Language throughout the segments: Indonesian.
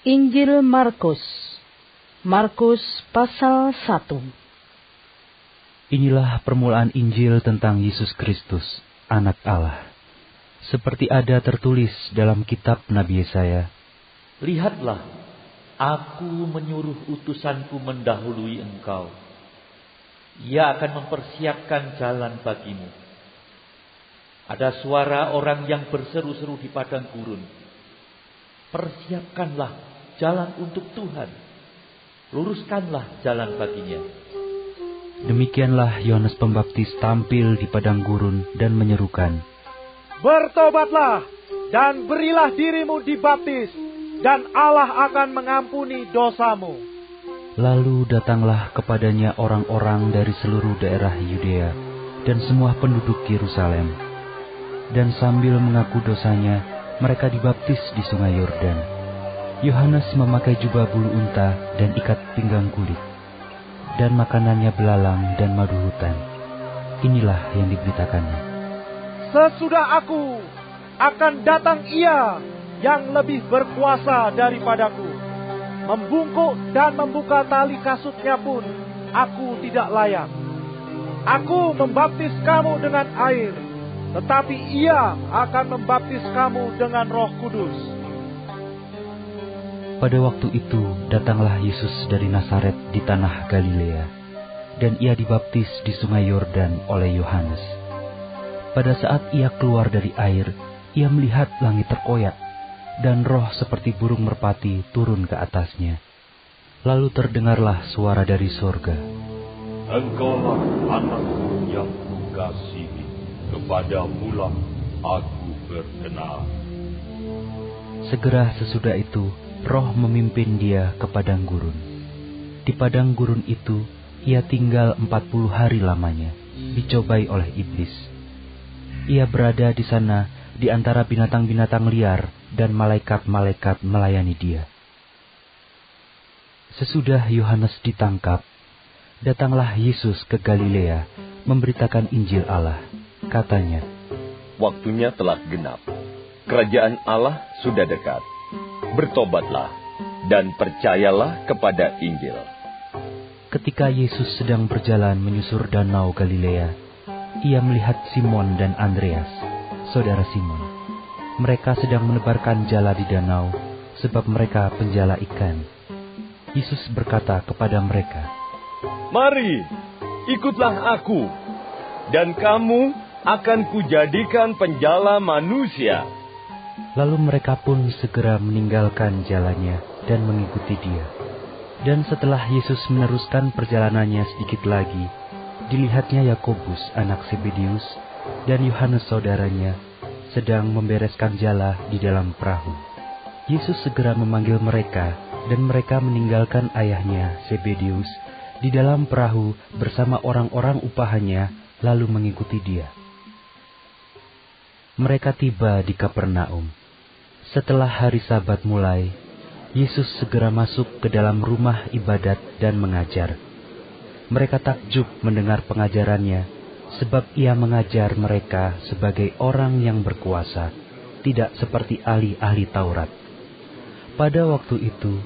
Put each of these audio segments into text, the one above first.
Injil Markus. Markus pasal 1. Inilah permulaan Injil tentang Yesus Kristus, Anak Allah. Seperti ada tertulis dalam kitab Nabi Yesaya, "Lihatlah, aku menyuruh utusanku mendahului engkau. Ia akan mempersiapkan jalan bagimu." Ada suara orang yang berseru-seru di padang gurun, "Persiapkanlah jalan untuk Tuhan, luruskanlah jalan baginya." Demikianlah Yohanes Pembaptis tampil di padang gurun dan menyerukan, "Bertobatlah dan berilah dirimu dibaptis, dan Allah akan mengampuni dosamu." Lalu datanglah kepadanya orang-orang dari seluruh daerah Yudea dan semua penduduk Yerusalem. Dan sambil mengaku dosanya, mereka dibaptis di sungai Yordan. Yohanes memakai jubah bulu unta dan ikat pinggang kulit, dan makanannya belalang dan madu hutan. Inilah yang diberitakannya. "Sesudah aku, akan datang Ia yang lebih berkuasa daripadaku. Membungkuk dan membuka tali kasutnya pun aku tidak layak. Aku membaptis kamu dengan air, tetapi Ia akan membaptis kamu dengan Roh Kudus." Pada waktu itu datanglah Yesus dari Nazaret di tanah Galilea, dan ia dibaptis di sungai Yordan oleh Yohanes. Pada saat ia keluar dari air, ia melihat langit terkoyak, dan roh seperti burung merpati turun ke atasnya. Lalu terdengarlah suara dari sorga, "Engkaulah anakku yang kukasihi, kepadamulah aku berkenan." Segera sesudah itu, roh memimpin dia ke padang gurun. Di padang gurun itu, ia tinggal 40 hari lamanya, dicobai oleh iblis. Ia berada di sana di antara binatang-binatang liar, dan malaikat-malaikat melayani dia. Sesudah Yohanes ditangkap, datanglah Yesus ke Galilea, memberitakan Injil Allah. Katanya, "Waktunya telah genap. Kerajaan Allah sudah dekat. Bertobatlah dan percayalah kepada Injil." Ketika Yesus sedang berjalan menyusur danau Galilea, ia melihat Simon dan Andreas, saudara Simon. Mereka sedang menebarkan jala di danau, sebab mereka penjala ikan. Yesus berkata kepada mereka, "Mari, ikutlah aku, dan kamu akan kujadikan penjala manusia." Lalu mereka pun segera meninggalkan jalannya dan mengikuti dia. Dan setelah Yesus meneruskan perjalanannya sedikit lagi, dilihatnya Yakobus anak Zebedeus dan Yohanes saudaranya sedang membereskan jala di dalam perahu. Yesus segera memanggil mereka, dan mereka meninggalkan ayahnya Zebedeus di dalam perahu bersama orang-orang upahannya, lalu mengikuti dia. Mereka tiba di Kapernaum. Setelah hari Sabat mulai, Yesus segera masuk ke dalam rumah ibadat dan mengajar. Mereka takjub mendengar pengajarannya, sebab ia mengajar mereka sebagai orang yang berkuasa, tidak seperti ahli-ahli Taurat. Pada waktu itu,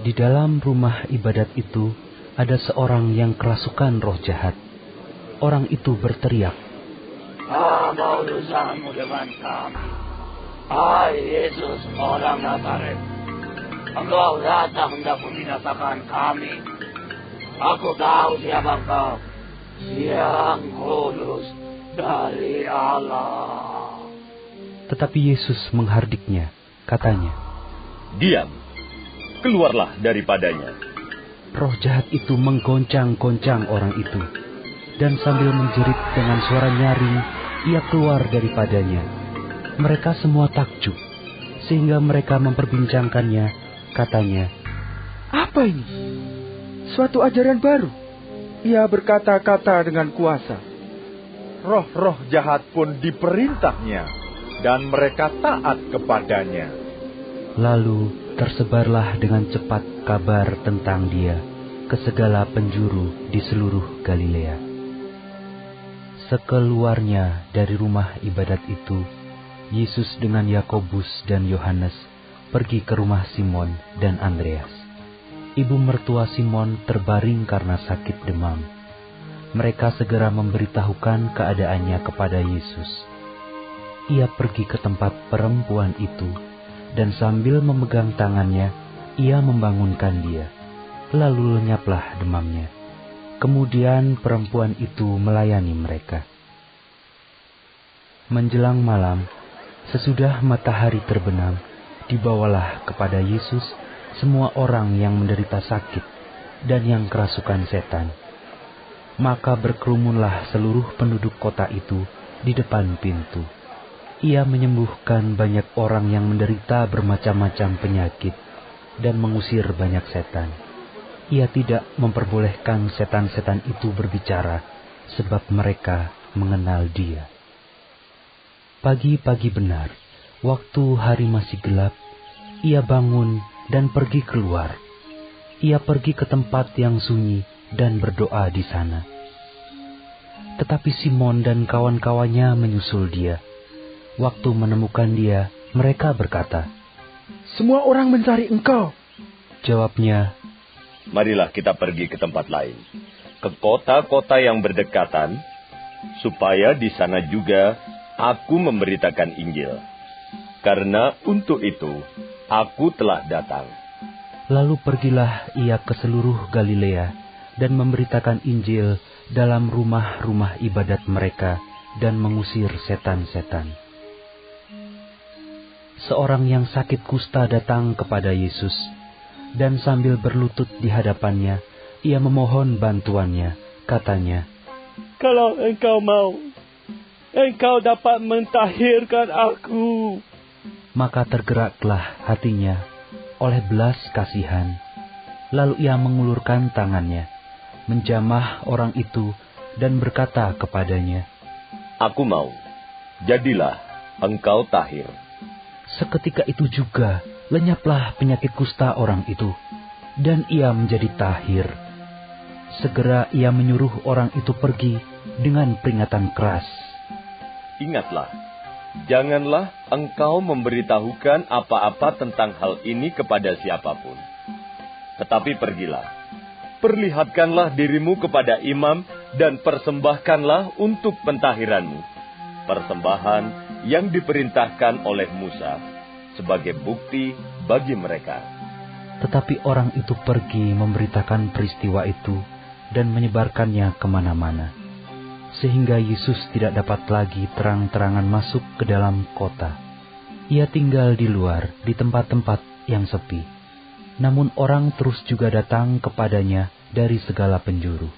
di dalam rumah ibadat itu, ada seorang yang kerasukan roh jahat. Orang itu berteriak, "Apa urusanmu dengan kami, hai Yesus orang Nazaret? Engkau datang hendak membinasakan kami. Aku tahu siapa engkau, yang kudus dari Allah." Tetapi Yesus menghardiknya, katanya, "Diam, keluarlah daripadanya." Roh jahat itu menggoncang-goncang orang itu, dan sambil menjerit dengan suara nyaring, ia keluar daripadanya. Mereka semua takjub, sehingga mereka memperbincangkannya. Katanya, "Apa ini? Suatu ajaran baru. Ia berkata-kata dengan kuasa." Roh-roh jahat pun diperintahnya, dan mereka taat kepadanya. Lalu tersebarlah dengan cepat kabar tentang dia ke segala penjuru di seluruh Galilea. Sekeluarnya dari rumah ibadat itu, Yesus dengan Yakobus dan Yohanes pergi ke rumah Simon dan Andreas. Ibu mertua Simon terbaring karena sakit demam. Mereka segera memberitahukan keadaannya kepada Yesus. Ia pergi ke tempat perempuan itu, dan sambil memegang tangannya, ia membangunkan dia. Lalu lenyaplah demamnya. Kemudian perempuan itu melayani mereka. Menjelang malam, sesudah matahari terbenam, dibawalah kepada Yesus semua orang yang menderita sakit dan yang kerasukan setan. Maka berkerumunlah seluruh penduduk kota itu di depan pintu. Ia menyembuhkan banyak orang yang menderita bermacam-macam penyakit dan mengusir banyak setan. Ia tidak memperbolehkan setan-setan itu berbicara, sebab mereka mengenal Dia. Pagi-pagi benar, waktu hari masih gelap, ia bangun dan pergi keluar. Ia pergi ke tempat yang sunyi dan berdoa di sana. Tetapi Simon dan kawan-kawannya menyusul dia. Waktu menemukan dia, mereka berkata, "Semua orang mencari engkau." Jawabnya, "Marilah kita pergi ke tempat lain, ke kota-kota yang berdekatan, supaya di sana juga aku memberitakan Injil. Karena untuk itu aku telah datang." Lalu pergilah ia ke seluruh Galilea dan memberitakan Injil dalam rumah-rumah ibadat mereka dan mengusir setan-setan. Seorang yang sakit kusta datang kepada Yesus, dan sambil berlutut di hadapannya, ia memohon bantuannya. Katanya, "Kalau engkau mau, engkau dapat mentahirkan aku." Maka tergeraklah hatinya oleh belas kasihan. Lalu ia mengulurkan tangannya, menjamah orang itu dan berkata kepadanya, "Aku mau, jadilah engkau tahir." Seketika itu juga lenyaplah penyakit kusta orang itu, dan ia menjadi tahir. Segera ia menyuruh orang itu pergi dengan peringatan keras. "Ingatlah, janganlah engkau memberitahukan apa-apa tentang hal ini kepada siapapun. Tetapi pergilah, perlihatkanlah dirimu kepada imam dan persembahkanlah untuk pentahiranmu persembahan yang diperintahkan oleh Musa sebagai bukti bagi mereka." Tetapi orang itu pergi memberitakan peristiwa itu dan menyebarkannya kemana-mana, sehingga Yesus tidak dapat lagi terang-terangan masuk ke dalam kota. Ia tinggal di luar, di tempat-tempat yang sepi. Namun orang terus juga datang kepadanya dari segala penjuru.